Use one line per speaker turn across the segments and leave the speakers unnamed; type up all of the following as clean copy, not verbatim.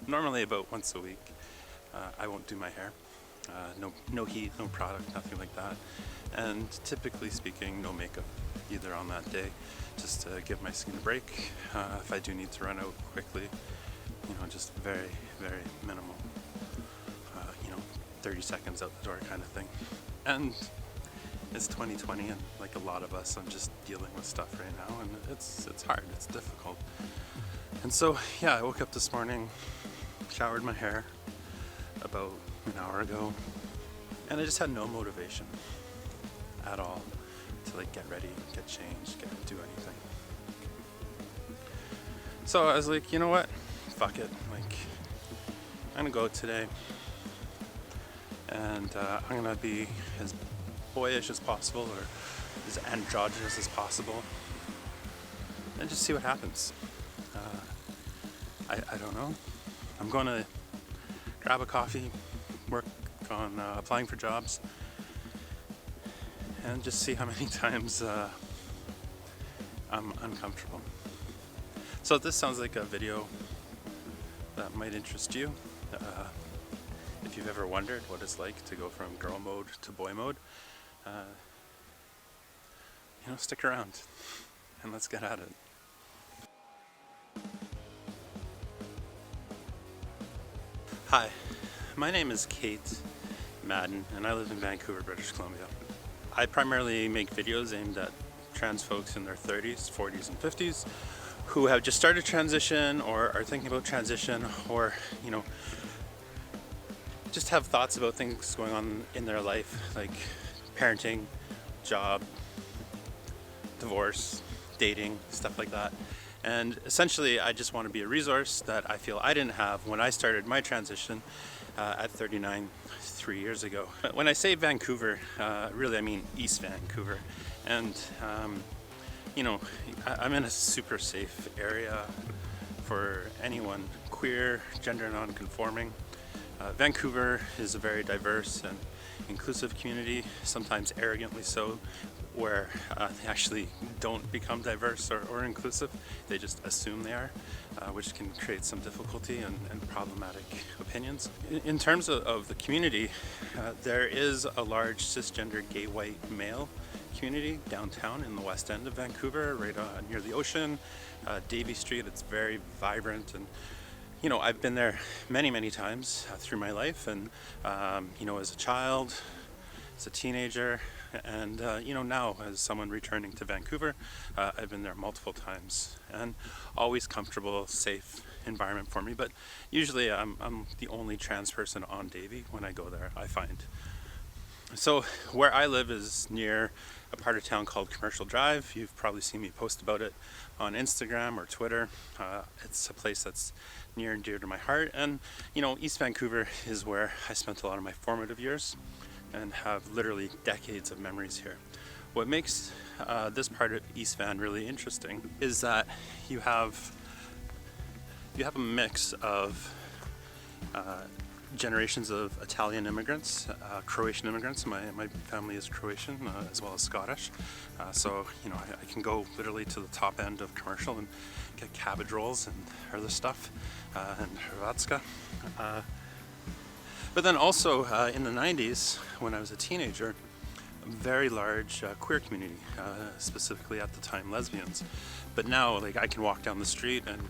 normally about once a week. I won't do my hair. No heat, no product, nothing like that. And typically speaking, no makeup either on that day, just to give my skin a break. If I do need to run out quickly, just very, very minimal. 30 seconds out the door kind of thing. And it's 2020, and like a lot of us, I'm just dealing with stuff right now, and it's hard, it's difficult. And so, yeah, I woke up this morning, showered my hair about an hour ago, and I just had no motivation at all to like get ready, get changed, do anything. So I was like, you know what? Fuck it. Like, I'm gonna go out today, and I'm gonna be as boyish as possible, or as androgynous as possible, and just see what happens. I don't know. I'm gonna grab a coffee, work on applying for jobs, and just see how many times I'm uncomfortable. So this sounds like a video that might interest you. If you've ever wondered what it's like to go from girl mode to boy mode, stick around and let's get at it. Hi, my name is Kate Madden, and I live in Vancouver, British Columbia. I primarily make videos aimed at trans folks in their 30s, 40s, and 50s who have just started transition or are thinking about transition, or just have thoughts about things going on in their life, like parenting, job, divorce, dating, stuff like that. And essentially, I just want to be a resource that I feel I didn't have when I started my transition at 39, 3 years ago. When I say Vancouver, really I mean East Vancouver. And, I'm in a super safe area for anyone queer, gender non-conforming. Vancouver is a very diverse and inclusive community, sometimes arrogantly so, where they actually don't become diverse or inclusive. They just assume they are, which can create some difficulty and problematic opinions. In terms of the community, there is a large cisgender gay white male community downtown in the west end of Vancouver, right near the ocean, Davie Street. It's very vibrant, and I've been there many times through my life, and as a child, as a teenager, and now as someone returning to Vancouver, I've been there multiple times, and always comfortable, safe environment for me. But usually I'm the only trans person on Davie when I go there, I find. So where I live is near a part of town called Commercial Drive. You've probably seen me post about it on Instagram or Twitter. It's a place that's near and dear to my heart, and East Vancouver is where I spent a lot of my formative years and have literally decades of memories here. What makes this part of East Van really interesting is that you have a mix of generations of Italian immigrants, Croatian immigrants. My family is Croatian as well as Scottish. So I can go literally to the top end of Commercial and get cabbage rolls and other stuff, and Hrvatska. But then also in the 90s, when I was a teenager, a very large queer community, specifically at the time lesbians. But now, I can walk down the street and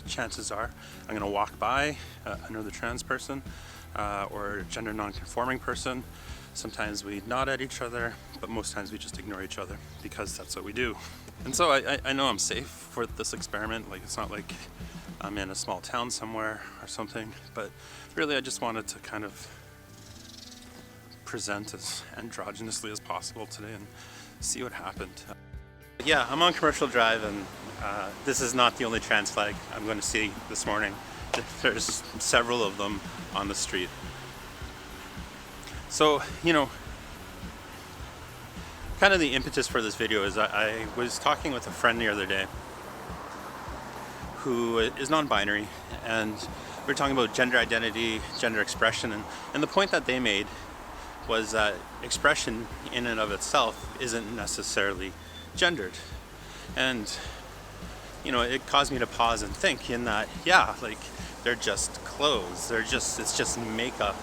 chances are I'm going to walk by another trans person or gender non-conforming person. Sometimes we nod at each other, but most times we just ignore each other because that's what we do. And so I know I'm safe for this experiment. It's not like I'm in a small town somewhere or something, but really I just wanted to kind of present as androgynously as possible today and see what happened. Yeah, I'm on Commercial Drive, and this is not the only trans flag I'm going to see this morning. There's several of them on the street. So, kind of the impetus for this video is I was talking with a friend the other day who is non-binary, and we were talking about gender identity, gender expression, and the point that they made was that expression in and of itself isn't necessarily gendered. And it caused me to pause and think in that, they're just clothes. It's just makeup.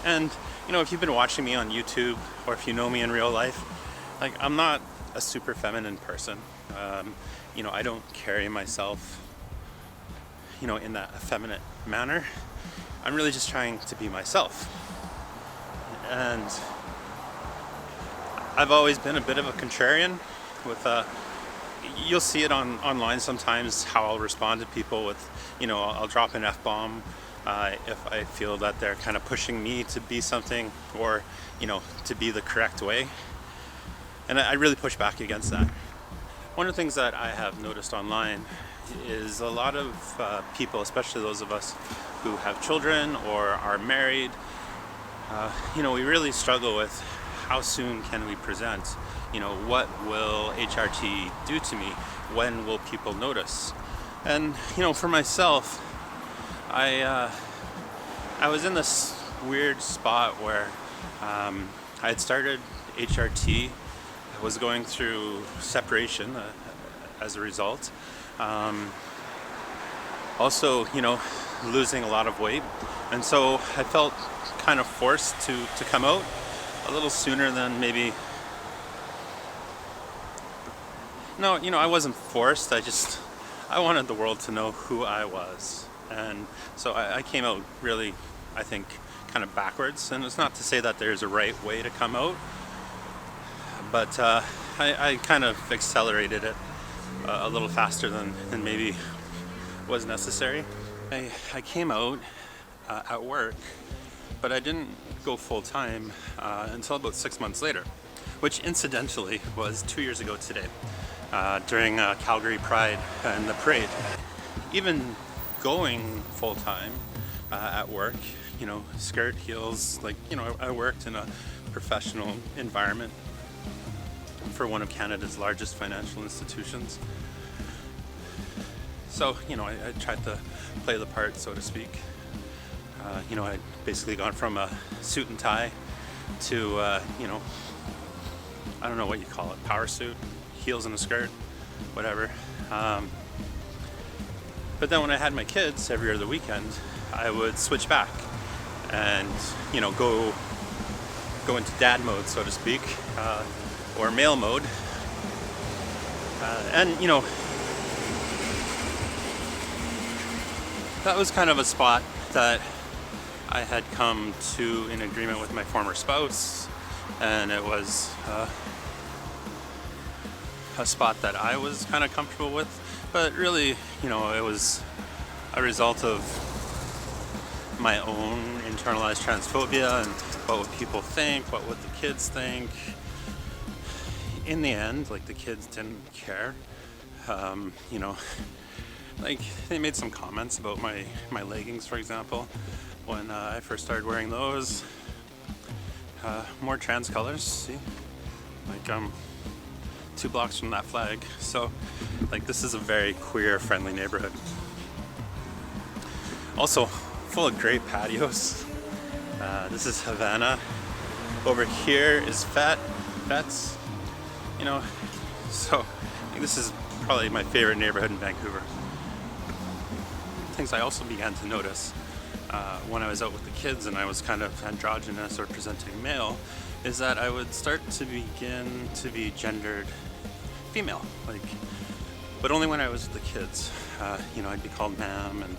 And if you've been watching me on YouTube, or if you know me in real life, like, I'm not a super feminine person. I don't carry myself, in that effeminate manner. I'm really just trying to be myself. And I've always been a bit of a contrarian with, you'll see it online sometimes, how I'll respond to people with, I'll drop an F-bomb if I feel that they're kind of pushing me to be something, or, to be the correct way. And I really push back against that. One of the things that I have noticed online is a lot of people, especially those of us who have children or are married, we really struggle with how soon can we present? What will HRT do to me? When will people notice? And, for myself, I was in this weird spot where I had started HRT. I was going through separation as a result. Also, losing a lot of weight. And so I felt kind of forced to come out a little sooner than maybe. No, I wasn't forced. I wanted the world to know who I was. And so I came out really, I think, kind of backwards. And it's not to say that there's a right way to come out, but I kind of accelerated it a little faster than maybe was necessary. I came out at work, but I didn't go full time until about 6 months later, which incidentally was 2 years ago today, during Calgary Pride and the parade. Even going full time at work, skirt, heels, I worked in a professional environment for one of Canada's largest financial institutions. So, I tried to play the part, so to speak. I'd basically gone from a suit and tie to, I don't know what you call it, power suit, heels and a skirt, whatever. But then when I had my kids every other weekend, I would switch back and, go into dad mode, so to speak, or male mode. And, that was kind of a spot that I had come to in agreement with my former spouse, and it was a spot that I was kind of comfortable with, but really, it was a result of my own internalized transphobia and what would people think, what would the kids think. In the end, the kids didn't care. They made some comments about my leggings, for example, when I first started wearing those. More trans colors, see? 2 blocks from that flag. So, this is a very queer-friendly neighborhood. Also, full of great patios. This is Havana. Over here is Fets. So I think this is probably my favorite neighborhood in Vancouver. Things I also began to notice when I was out with the kids and I was kind of androgynous or presenting male is that I would start to begin to be gendered female, but only when I was with the kids. I'd be called ma'am and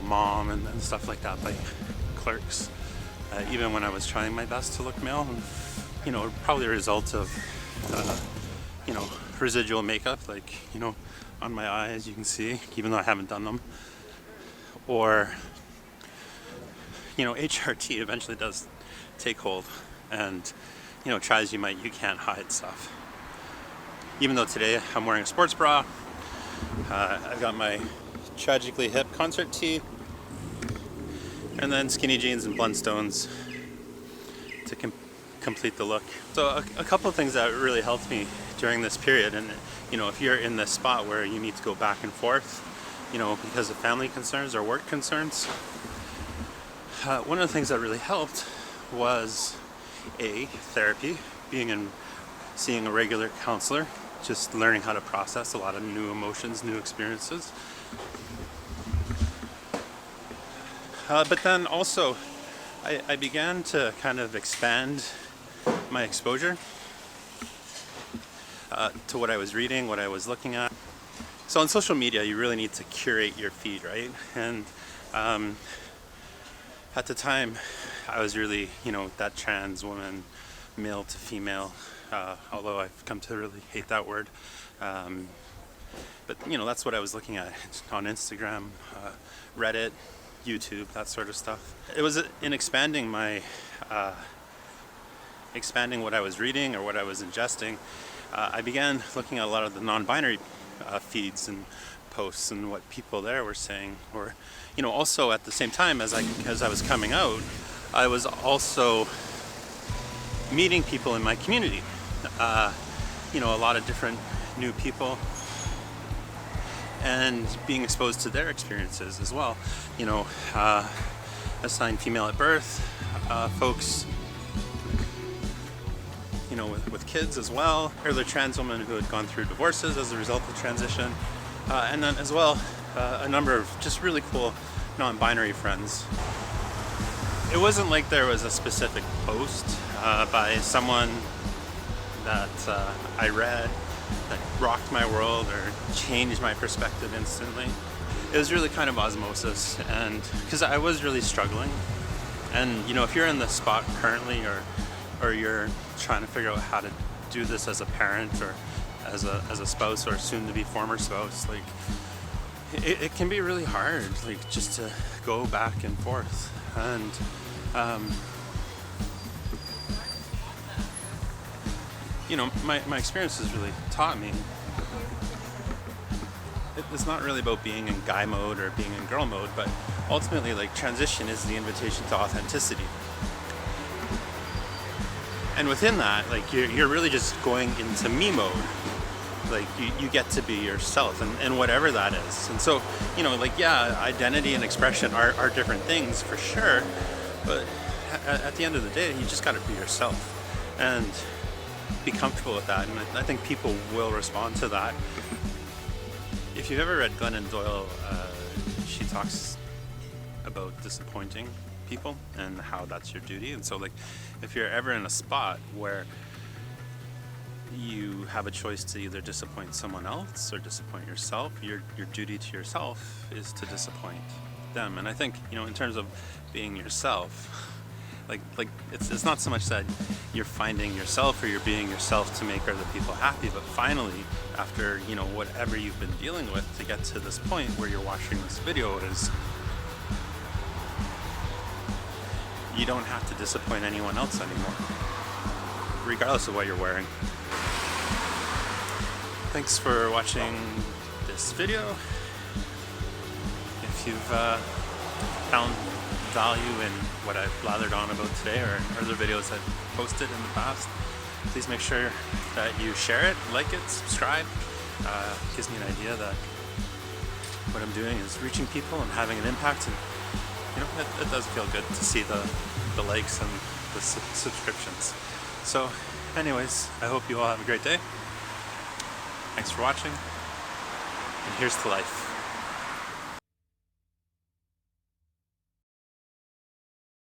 mom and stuff like that by clerks, even when I was trying my best to look male. And, probably a result of residual makeup, on my eyes, you can see, even though I haven't done them. Or, HRT eventually does take hold and, try as you might, you can't hide stuff. Even though today I'm wearing a sports bra, I've got my Tragically Hip concert tee, and then skinny jeans and Blundstones to complete the look. So a couple of things that really helped me during this period, and if you're in this spot where you need to go back and forth, because of family concerns or work concerns, one of the things that really helped was therapy, seeing a regular counselor, just learning how to process a lot of new emotions, new experiences. But then also, I began to kind of expand my exposure to what I was reading, what I was looking at. So on social media, you really need to curate your feed, right? And at the time, I was really, that trans woman, male to female, although I've come to really hate that word. But that's what I was looking at on Instagram, Reddit, YouTube, that sort of stuff. It was in expanding what I was reading or what I was ingesting. I began looking at a lot of the non-binary feeds and posts and what people there were saying. Or, also at the same time as I was coming out, I was also meeting people in my community. A lot of different new people, and being exposed to their experiences as well. Assigned female at birth, folks, with kids as well, or the trans women who had gone through divorces as a result of transition, and then as well a number of just really cool non-binary friends. It wasn't like there was a specific post by someone that I read that rocked my world or changed my perspective instantly. It was really kind of osmosis, and because I was really struggling. And if you're in the spot currently, or you're trying to figure out how to do this as a parent or as a spouse or soon to be former spouse, like it can be really hard, like just to go back and forth. And my experience has really taught me it's not really about being in guy mode or being in girl mode, but ultimately, like, transition is the invitation to authenticity. And within that, like, you're really just going into me mode. Like, you get to be yourself, and whatever that is. And so, identity and expression are different things for sure, but at the end of the day, you just got to be yourself and be comfortable with that. And I think people will respond to that. If you've ever read Glennon Doyle, she talks about disappointing people and how that's your duty. And so, like, if you're ever in a spot where you have a choice to either disappoint someone else or disappoint yourself, your duty to yourself is to disappoint them. And I think, in terms of being yourself, like it's not so much that you're finding yourself or you're being yourself to make other people happy, but finally, after whatever you've been dealing with to get to this point where you're watching this video, is you don't have to disappoint anyone else anymore, regardless of what you're wearing. Thanks for watching this video. If you've found value in what I've blathered on about today or other videos I've posted in the past, please make sure that you share it, like it, subscribe. It gives me an idea that what I'm doing is reaching people and having an impact, and it does feel good to see the likes and the subscriptions. So anyways, I hope you all have a great day. Thanks for watching, and here's to life.